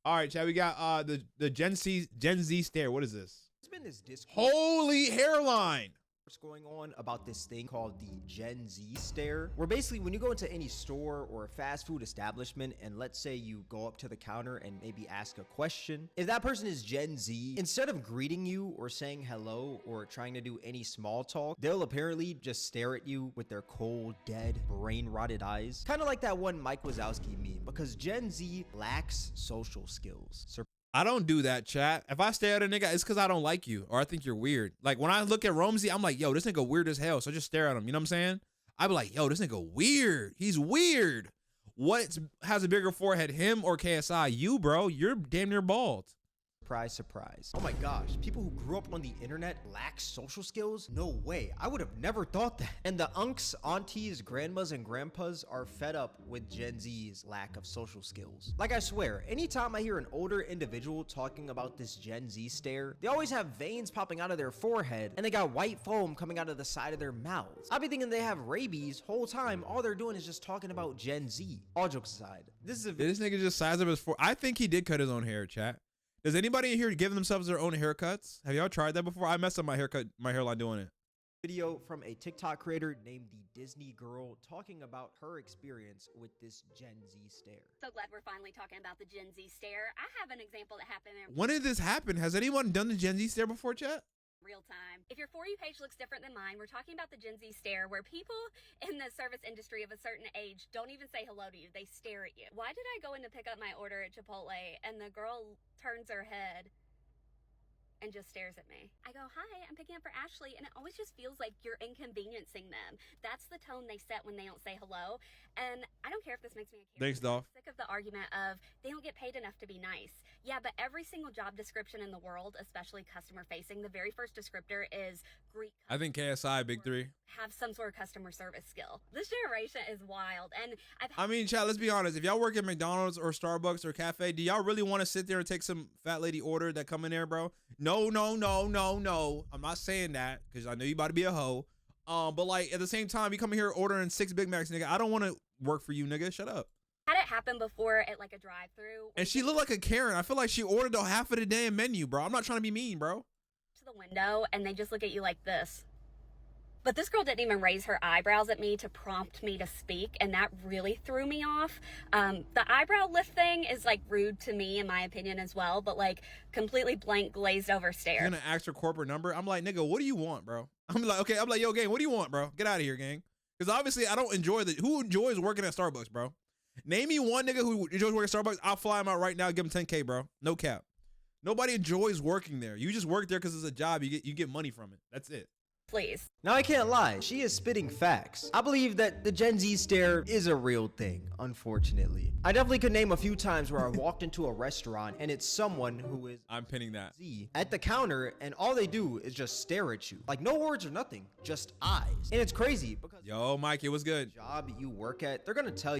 All right, Chad, we got the Gen Z stare. What is this? There's been this discourse Holy hairline. going on about this thing called the Gen Z stare, where basically when you go into any store or a fast food establishment and let's say you go up to the counter and maybe ask a question, if that person is Gen Z, instead of greeting you or saying hello or trying to do any small talk, they'll apparently just stare at you with their cold, dead, brain-rotted eyes. Kind of like that one Mike Wazowski meme, because Gen Z lacks social skills. I don't do that, chat. If I stare at a nigga, it's because I don't like you or I think you're weird. Like when I look at Romsey, I'm like, yo, this nigga weird as hell. So I just stare at him. You know what I'm saying? I be like, yo, this nigga weird. He's weird. What has a bigger forehead, him or KSI? You, bro. You're damn near bald. Surprise, surprise. Oh my gosh, people who grew up on the internet lack social skills? No way, I would have never thought that. And the unks, aunties, grandmas, and grandpas are fed up with Gen Z's lack of social skills. Like I swear, anytime I hear an older individual talking about this Gen Z stare, they always have veins popping out of their forehead and they got white foam coming out of the side of their mouths. I be thinking they have rabies whole time. All they're doing is just talking about Gen Z. All jokes aside, this nigga just size up his forehead. I think he did cut his own hair, chat. Does anybody in here give themselves their own haircuts? Have y'all tried that before? I messed up my hairline doing it. Video from a TikTok creator named the Disney Girl talking about her experience with this Gen Z stare. So glad we're finally talking about the Gen Z stare. I have an example that happened in When did this happen? Has anyone done the Gen Z stare before, chat? real time. If your For You page looks different than mine, we're talking about the Gen Z stare, where people in the service industry of a certain age don't even say hello to you. They stare at you. Why did I go in to pick up my order at Chipotle and the girl turns her head and just stares at me? I go, hi, I'm picking up for Ashley, and it always just feels like you're inconveniencing them. That's the tone they set when they don't say hello, and I don't care if this makes me a Karen. Thanks, Dolph. I'm sick of the argument of they don't get paid enough to be nice. Yeah, but every single job description in the world, especially customer facing, the very first descriptor is greet. I think KSI, big three. Have some sort of customer service skill. This generation is wild, and I mean, chat, let's be honest. If y'all work at McDonald's or Starbucks or cafe, do y'all really want to sit there and take some fat lady order that come in there, bro? No. I'm not saying that because I know you about to be a hoe. But like at the same time, you come here ordering 6 Big Macs, nigga. I don't want to work for you, nigga. Shut up. Had it happen before at like a drive-through. And she looked like a Karen. I feel like she ordered the half of the damn menu, bro. I'm not trying to be mean, bro. To the window, and they just look at you like this. But this girl didn't even raise her eyebrows at me to prompt me to speak, and that really threw me off. The eyebrow lift thing is like rude to me, in my opinion, as well, but like completely blank, glazed over stare. You're gonna ask her corporate number. I'm like, nigga, what do you want, bro? I'm like, okay. I'm like, yo, gang, what do you want, bro? Get out of here, gang. Because obviously, I don't enjoy who enjoys working at Starbucks, bro? Name me one nigga who enjoys working at Starbucks. I'll fly him out right now. Give him 10K, bro. No cap. Nobody enjoys working there. You just work there because it's a job. You get money from it. That's it. Please. Now I can't lie, she is spitting facts. I believe that the Gen Z stare is a real thing, unfortunately. I definitely could name a few times where I walked into a restaurant and it's someone who is I'm pinning that. Z at the counter and all they do is just stare at you. Like no words or nothing, just eyes. And it's crazy because Yo, Mike, it was good. the job you work at, they're gonna tell you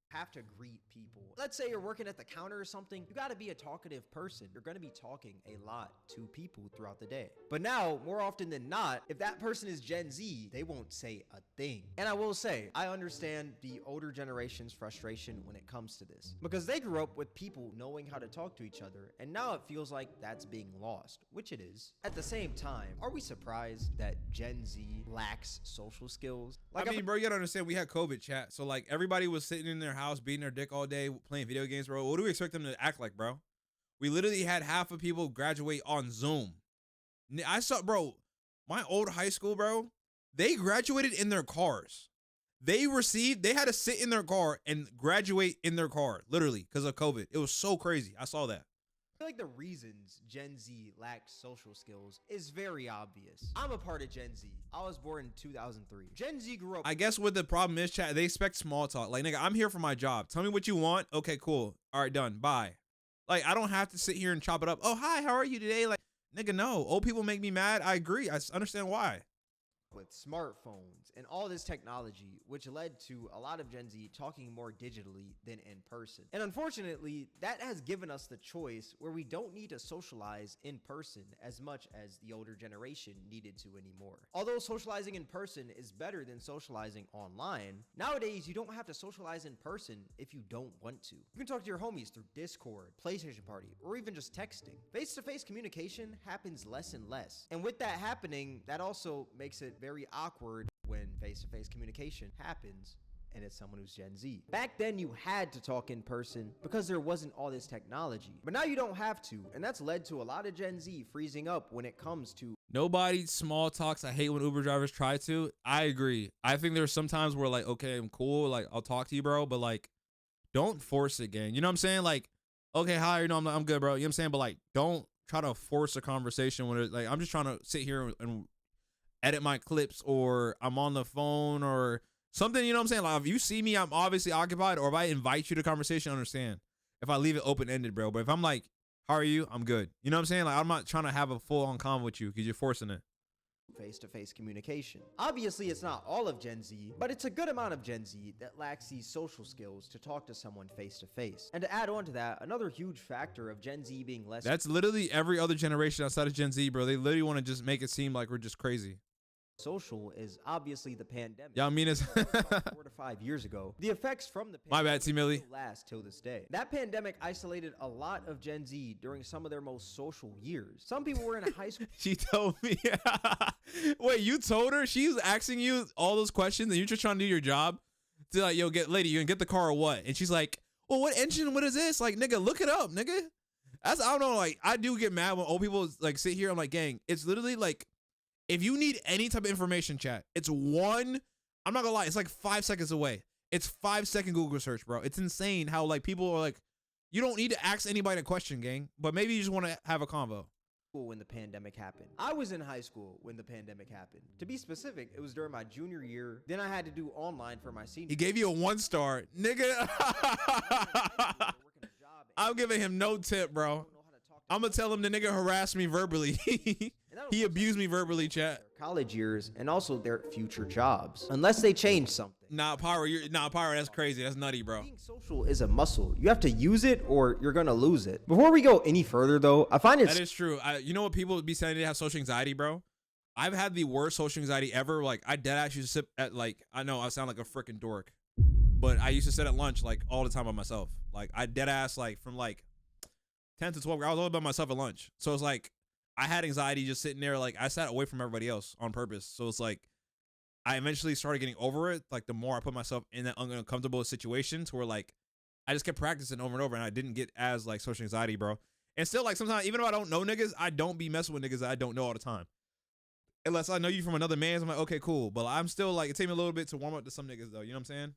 have to greet people. Let's say you're working at the counter or something, you gotta be a talkative person. You're gonna be talking a lot to people throughout the day. But now, more often than not, if that person is Gen Z, they won't say a thing. And I will say, I understand the older generation's frustration when it comes to this. Because they grew up with people knowing how to talk to each other, and now it feels like that's being lost, which it is. At the same time, are we surprised that Gen Z lacks social skills? I mean, bro, you gotta understand, we had COVID, chat. So, like, everybody was sitting in their house, beating their dick all day, playing video games, bro. What do we expect them to act like, bro? We literally had half of people graduate on Zoom. I saw, bro, my old high school, bro, they graduated in their cars. They had to sit in their car and graduate in their car, literally, because of COVID. It was so crazy. I saw that. I feel like the reasons Gen Z lacks social skills is very obvious. I'm a part of Gen Z. I was born in 2003. Gen Z grew up. I guess what the problem is, chat, they expect small talk. Like, nigga, I'm here for my job. Tell me what you want. Okay, cool. All right, done. Bye. Like, I don't have to sit here and chop it up. Oh, hi, how are you today? Like, nigga, no. Old people make me mad. I agree. I understand why. with smartphones and all this technology, which led to a lot of Gen Z talking more digitally than in person. And unfortunately, that has given us the choice where we don't need to socialize in person as much as the older generation needed to anymore. Although socializing in person is better than socializing online, nowadays you don't have to socialize in person if you don't want to. You can talk to your homies through Discord, PlayStation Party, or even just texting. Face-to-face communication happens less and less. And with that happening, that also makes it very awkward when face-to-face communication happens and it's someone who's Gen Z. Back then, you had to talk in person because there wasn't all this technology. But now you don't have to, and that's led to a lot of Gen Z freezing up when it comes to Nobody small talks. I hate when Uber drivers try to. I agree. I think there's sometimes where like, okay, I'm cool. Like, I'll talk to you, bro. But like, don't force it, gang. You know what I'm saying? Like, okay, hi, you know, I'm good, bro. You know what I'm saying? But like, don't try to force a conversation when it's like, I'm just trying to sit here and edit my clips, or I'm on the phone or something, you know what I'm saying? Like, if you see me, I'm obviously occupied, or if I invite you to conversation, I understand. If I leave it open-ended, bro. But if I'm like, how are you? I'm good. You know what I'm saying? Like, I'm not trying to have a full-on convo with you because you're forcing it. Face-to-face communication. Obviously, it's not all of Gen Z, but it's a good amount of Gen Z that lacks these social skills to talk to someone face-to-face. And to add on to that, another huge factor of Gen Z being less— That's literally every other generation outside of Gen Z, bro. They literally want to just make it seem like we're just crazy. social is obviously the pandemic. Yeah, I mean, it's 4 to 5 years ago. The effects from the My bad, pandemic T. Millie. still last till this day. That pandemic isolated a lot of Gen Z during some of their most social years. Some people were in high school. She told me. Wait, you told her? She was asking you all those questions and you're just trying to do your job? To like, yo, lady, you gonna get the car or what? And she's like, well, what engine? What is this? Like, nigga, look it up, nigga. I don't know. Like, I do get mad when old people like sit here. I'm like, gang, it's literally like, if you need any type of information, chat, it's I'm not gonna lie, it's like 5 seconds away. It's 5-second Google search, bro. It's insane how like people are like, you don't need to ask anybody a question, gang, but maybe you just want to have a convo. When the pandemic happened. I was in high school when the pandemic happened. To be specific, it was during my junior year. Then I had to do online for my senior. He gave you a 1-star, nigga. I'm giving him no tip, bro. I'm gonna tell him the nigga harassed me verbally. He abused me verbally, chat. College years and also their future jobs, unless they change something. Nah, Pyro, that's crazy. That's nutty, bro. Being social is a muscle. You have to use it or you're gonna lose it. Before we go any further, though, I find that is true. You know what people be saying they have social anxiety, bro? I've had the worst social anxiety ever. Like, I dead ass used to sit at like, I know I sound like a freaking dork, but I used to sit at lunch like all the time by myself. Like, I dead ass like from like 10 to 12. I was all by myself at lunch. So it's like I had anxiety just sitting there. Like, I sat away from everybody else on purpose. So it's like I eventually started getting over it. Like, the more I put myself in that uncomfortable situations where like I just kept practicing over and over, and I didn't get as like social anxiety, bro. And still, like, sometimes even though I don't know niggas, I don't be messing with niggas that I don't know all the time. Unless I know you from another man's, I'm like, okay, cool. But I'm still like, it takes me a little bit to warm up to some niggas though. You know what I'm saying?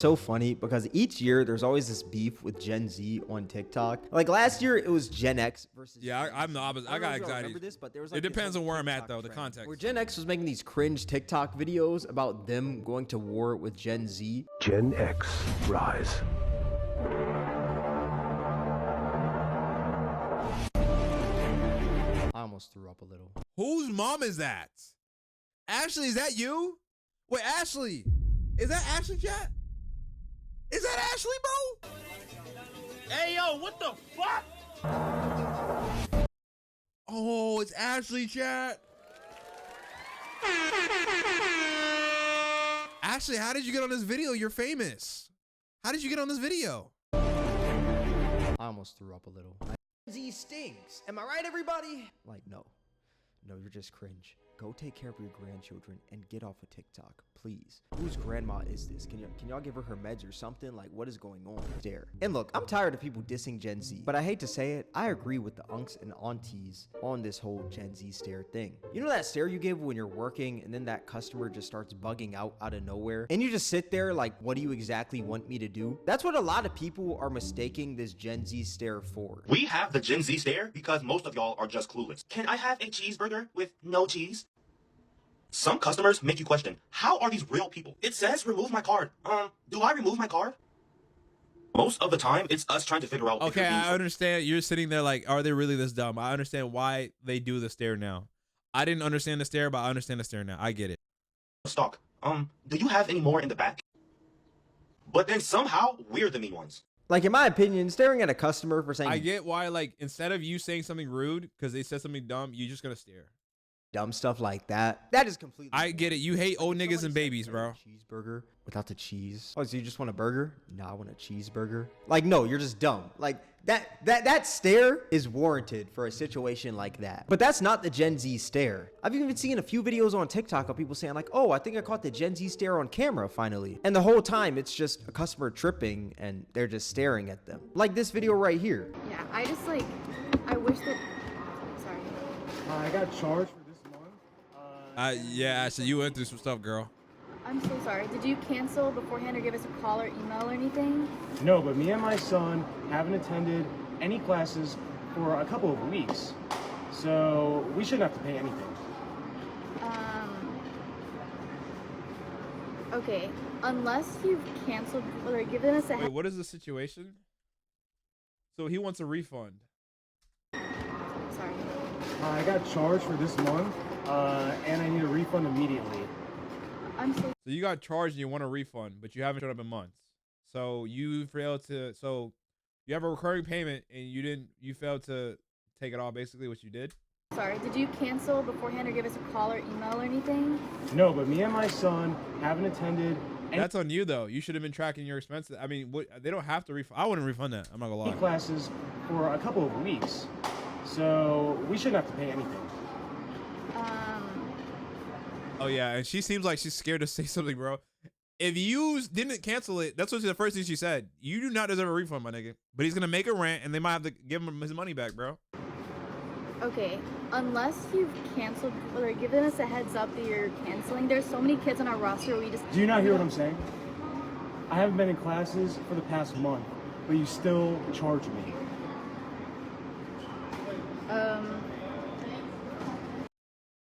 So funny because each year there's always this beef with Gen Z on TikTok. Like last year it was Gen X versus yeah, I'm the opposite. I got anxiety. Remember this, but there was like it depends on where I'm at though, the trend context. where Gen X was making these cringe TikTok videos about them going to war with Gen Z. Gen X rise. I almost threw up a little. Whose mom is that? Ashley, is that you? Wait, Ashley. Is that Ashley, chat? Is that Ashley, bro? Hey, yo, what the fuck? Oh, it's Ashley, chat. Ashley, how did you get on this video? You're famous. How did you get on this video? I almost threw up a little. Gen Z stinks. Am I right, everybody? Like, no. No, you're just cringe. Go take care of your grandchildren and get off of TikTok, please. Whose grandma is this? Can y'all give her her meds or something? Like, what is going on there? And look, I'm tired of people dissing Gen Z, but I hate to say it, I agree with the unks and aunties on this whole Gen Z stare thing. You know that stare you give when you're working and then that customer just starts bugging out of nowhere? And you just sit there like, what do you exactly want me to do? That's what a lot of people are mistaking this Gen Z stare for. We have the Gen Z stare because most of y'all are just clueless. Can I have a cheeseburger with no cheese? Some customers make you question, how are these real people? It says remove my card. Do I remove my card? Most of the time, it's us trying to figure out. Okay, I understand. You're sitting there like, are they really this dumb? I understand why they do the stare now. I didn't understand the stare, but I understand the stare now. I get it. stock. Do you have any more in the back? But then somehow we're the mean ones. Like, in my opinion, staring at a customer for saying I get why, like, instead of you saying something rude because they said something dumb, you're just gonna stare. dumb stuff like that is completely I get it. You hate old Like, niggas somebody and said, babies, "I bro. want a cheeseburger without the cheese." Oh, so you just want a burger? No, I want a cheeseburger. Like, no, you're just dumb. Like, that stare is warranted for a situation like that. But that's not the Gen Z stare. I've even seen a few videos on TikTok of people saying like, "Oh, I think I caught the Gen Z stare on camera finally." And the whole time it's just a customer tripping and they're just staring at them. Like this video right here. Yeah, I just like, I wish that, sorry. I got charged for this month. Yeah, Ashley, you went through some stuff, girl. I'm so sorry. Did you cancel beforehand or give us a call or email or anything? No, but me and my son haven't attended any classes for a couple of weeks. So we shouldn't have to pay anything. Okay, unless you've canceled or given us a Wait, what is the situation? So he wants a refund. sorry. I got charged for this month, and I need a refund immediately. I'm so So you got charged and you want a refund, but you haven't showed up in months. So you failed to. So you have a recurring payment and you failed to take it all. Basically, what you did. sorry. Did you cancel beforehand or give us a call or email or anything? No, but me and my son haven't attended any That's on you though. You should have been tracking your expenses. I mean, they don't have to refund. I wouldn't refund that. I'm not gonna lie. classes for a couple of weeks. So we shouldn't have to pay anything. Oh yeah, and she seems like she's scared to say something, bro. If you didn't cancel it, that's what the first thing she said. You do not deserve a refund, my nigga. But he's gonna make a rant, and they might have to give him his money back, bro. Okay, unless you've canceled or given us a heads up that you're canceling, there's so many kids on our roster, we just... Do you not hear what I'm saying? I haven't been in classes for the past month, but you still charge me.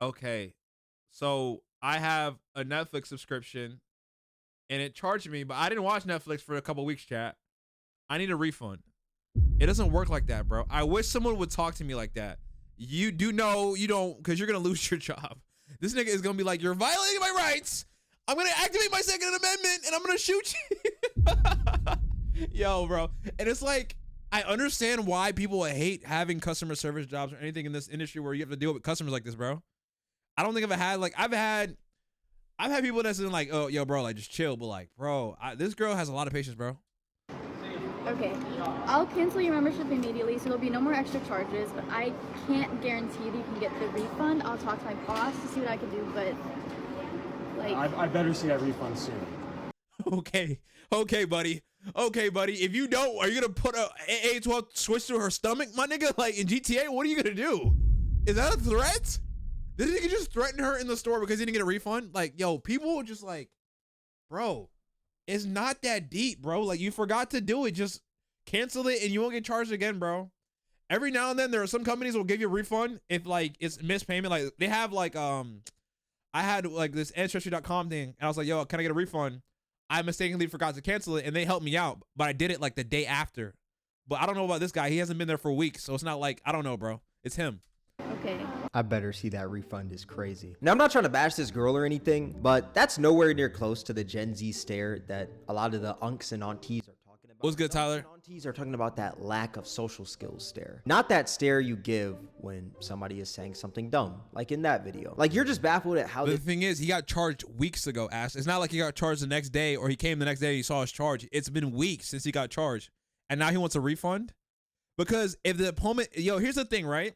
Okay, so I have a Netflix subscription, and it charged me, but I didn't watch Netflix for a couple weeks, chat. I need a refund. It doesn't work like that, bro. I wish someone would talk to me like that. You do know you don't, because you're going to lose your job. This nigga is going to be like, you're violating my rights. I'm going to activate my Second Amendment, and I'm going to shoot you. Yo, bro. And it's like, I understand why people hate having customer service jobs or anything in this industry where you have to deal with customers like this, bro. I don't think I've had, like, I've had people that's been like, oh, yo, bro, like, just chill. But, like, bro, this girl has a lot of patience, bro. Okay, I'll cancel your membership immediately, so there'll be no more extra charges, but I can't guarantee that you can get the refund. I'll talk to my boss to see what I can do, but, like... I better see that refund soon. Okay, buddy. Okay, buddy. If you don't, are you gonna put a AA-12 switch through her stomach, my nigga? Like in GTA, what are you gonna do? Is that a threat? Did nigga just threaten her in the store because he didn't get a refund? Like, yo, people just like, bro, it's not that deep, bro. Like, you forgot to do it. Just cancel it and you won't get charged again, bro. Every now and then there are some companies will give you a refund if like it's missed payment. Like they have like I had like this ancestry.com thing and I was like, yo, can I get a refund? I mistakenly forgot to cancel it and they helped me out, but I did it like the day after. But I don't know about this guy. He hasn't been there for weeks, so it's not like, I don't know, bro. It's him. Okay. I better see that refund is crazy. Now, I'm not trying to bash this girl or anything, but that's nowhere near close to the Gen Z stare that a lot of the unks and aunties are talking about. What's good, Tyler? The aunties are talking about that lack of social skills stare. Not that stare you give when somebody is saying something dumb, like in that video. Like, you're just baffled at how The thing is, he got charged weeks ago, Ash. It's not like he got charged the next day or he came the next day and he saw his charge. It's been weeks since he got charged. And now he wants a refund? Because if the payment, yo, here's the thing, right?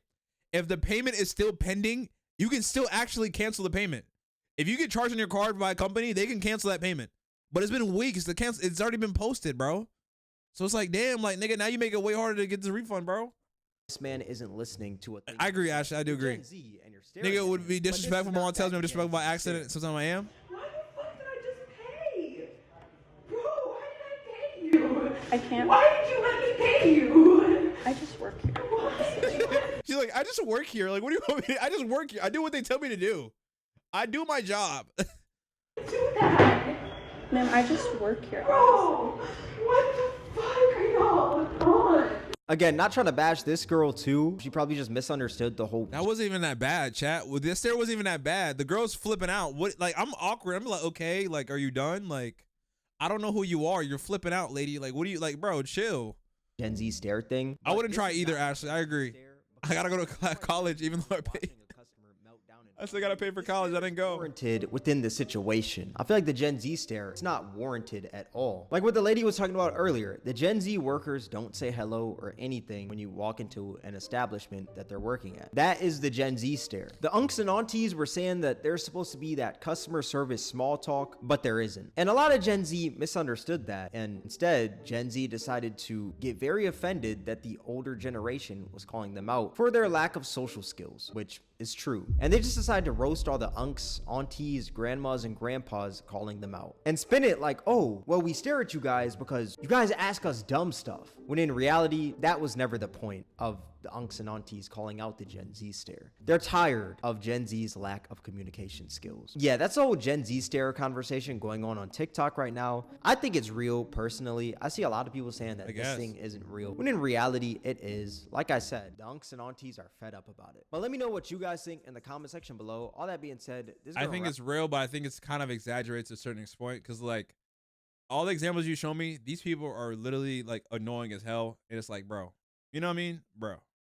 If the payment is still pending, you can still actually cancel the payment. If you get charged on your card by a company, they can cancel that payment. But it's been weeks to cancel. It's already been posted, bro. So it's like, damn, like, nigga, now you make it way harder to get the refund, bro. this man isn't listening to what I agree, Ashley. I do agree. Gen Z, and you're staring Nigga, it at would him. be But this is disrespectful. not Mom tells me I'm that disrespectful by Gen Z accident. stare. Sometimes I am. Why the fuck did I just pay? Bro, why did I pay you? I can't. Why did you let me pay you? I just work here. She's like, I just work here. Like, what do you want me to, I just work here. I do what they tell me to do. I do my job. Do that. Ma'am, I just work here. Bro, what the fuck are y'all on? Again, not trying to bash this girl too. She probably just misunderstood the whole. That wasn't even that bad, chat. Well, this stare wasn't even that bad. The girl's flipping out. What? Like, I'm awkward. I'm like, okay, like, are you done? Like, I don't know who you are. You're flipping out, lady. Like, what do you like, bro? Chill. Gen Z stare thing. I wouldn't try either, Ashley. I agree. I gotta go to college, even though I pay. I still gotta pay for college. I didn't go. Warranted within the situation. I feel like the Gen Z stare, it's not warranted at all. Like what the lady was talking about earlier, the Gen Z workers don't say hello or anything when you walk into an establishment that they're working at. That is the Gen Z stare. The unks and aunties were saying that there's supposed to be that customer service small talk, but there isn't. And a lot of Gen Z misunderstood that, and instead, Gen Z decided to get very offended that the older generation was calling them out for their lack of social skills, which is true. And they just decided to roast all the unks, aunties, grandmas, and grandpas calling them out. And spin it like, oh, well, we stare at you guys because you guys ask us dumb stuff. When in reality, that was never the point of the unks and aunties calling out the Gen Z stare. They're tired of Gen Z's lack of communication skills. Yeah, that's the whole Gen Z stare conversation going on TikTok right now. I think it's real, personally. I see a lot of people saying that this thing isn't real, when in reality, it is. Like I said, the unks and aunties are fed up about it. But let me know what you guys think in the comment section below. All that being said, I think it's real, but I think it's kind of exaggerated to a certain point, because like all the examples you show me, these people are literally like annoying as hell, and it's like, bro, you know what I mean, bro?